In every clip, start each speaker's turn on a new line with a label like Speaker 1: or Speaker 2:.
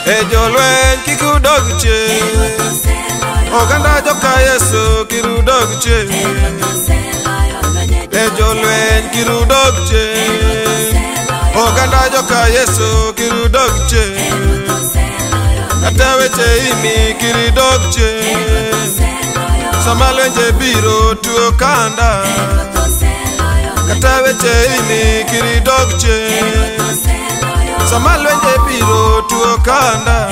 Speaker 1: Ejolwen kikudogche Oganda joka Yesu kirudogche Ejolwen kirudogche Oganda joka Yesu kirudogche Ataweche imi kiridogche Samalwenje biro tuokanda Ataweche imi kiridogche Samalwenje biro tuokanda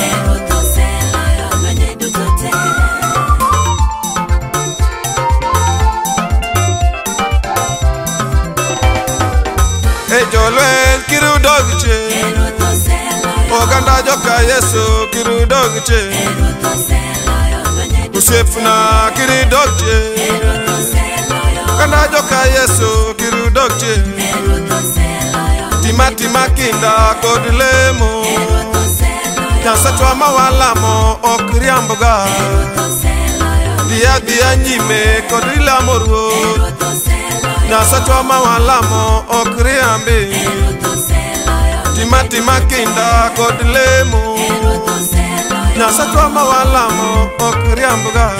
Speaker 1: Ejolwen kirudogche Oganda joka Yesu kirudogche Usefuna kiridogche Oganda joka Yesu kirudogche Timati makinda kodilemo Nyansatwa mawalamo okriamboga Dia nyime kodilamo ruo Nyansatwa mawalamo okriambe Timati makinda kodilemo Nyansatwa mawalamo okriamboga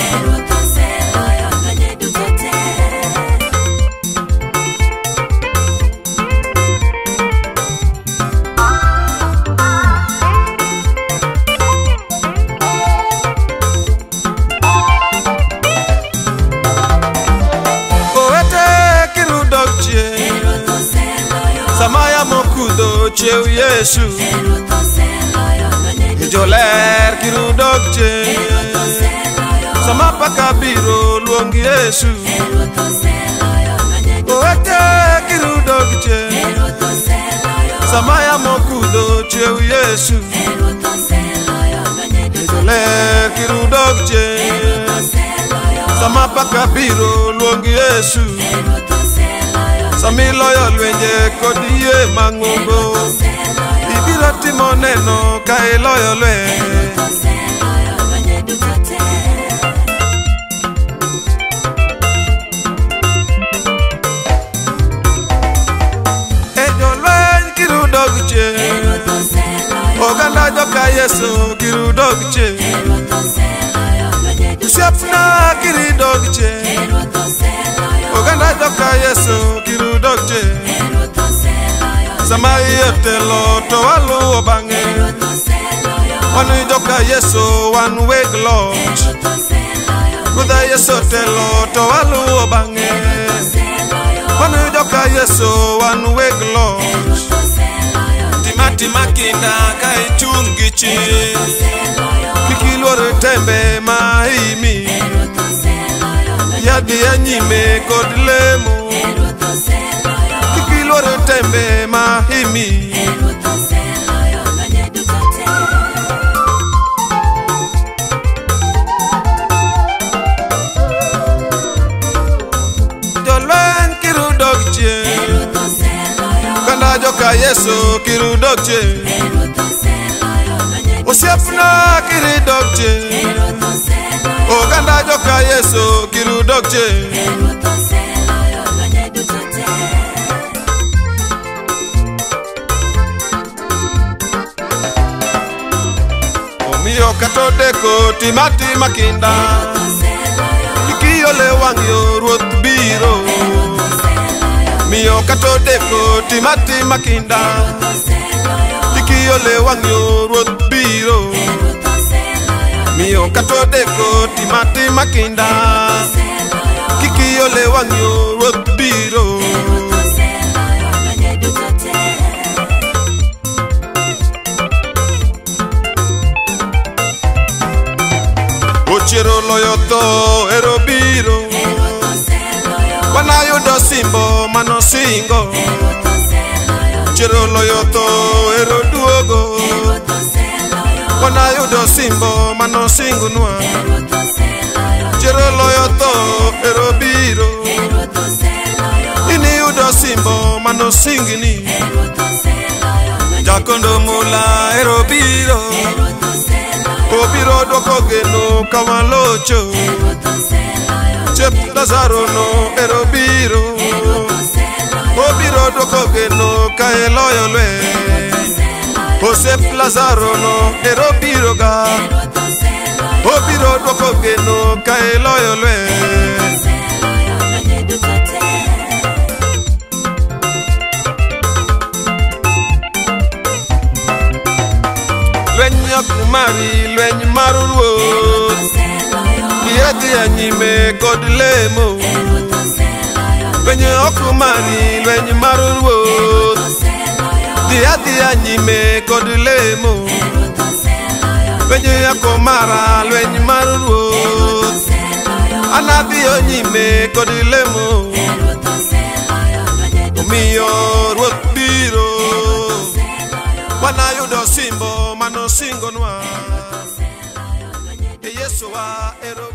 Speaker 1: Samaya mokudo cheu Yesu Ijoler kirudogche Samapa kabiro luongi Yesu Oete kirudogche Samaya mokudo cheu Yesu Ijoler kirudogche Samapa kabiro luongi Yesu Samiloyo lwenje kodiye mangumbo Ibiro timo neno ka iloyo lwe Ejolwen kirudogche Oganda joka Yesu kirudogche Usefuna kiridogche Oganda joka Yesu kirudogche Samaye telo to walu obange Wanu joka Yesu one wake Lord Kuda Yesu telo to walu obange Wanu joka Yesu one wake Lord Timati makinda kai chungichi Kikilwore tembe maimi Yadi anyime kodilemo Kikilwore tembe mahimi Jolwen kirudogche Oganda joka Yesu kirudogche Usefuna kiridogche Oganda joka Yesu kirudogche Omiyo katodeko timati makinda Ikiyole wangyo ruoth biro Miyo katodeko timati makinda Ikiyole wangyo ruoth biro Miyo katodeko timati makinda Kikiyole wangyo ruoth biro Ochiero loyo to ero biro Wanayudo simbo manosingo Ochiero loyo to ero duogo Wanayudo simbo manosingo nwa Ochiero loyo to ero biro Ini udo simbo manosingini Jakondo mula ero biro Obiro dwoko geno kawalocho Chep Lazaro no ero biro Obiro dwoko geno ka eloyo lwe Osep Lazaro no ero biro ga obiro dwoko geno ka iloyo lweny. Lweny ok mari lweny mar ruoth yadhi anyime kod lemo. Lweny ok mari lweny mar ruoth yadhi anyime kod lemo. Lweny ako mara lweny mar ruoth anadhi anyime kod lemo. Omiyo ruoth biro wanayudo simbo mano singonwa Yesu wa ero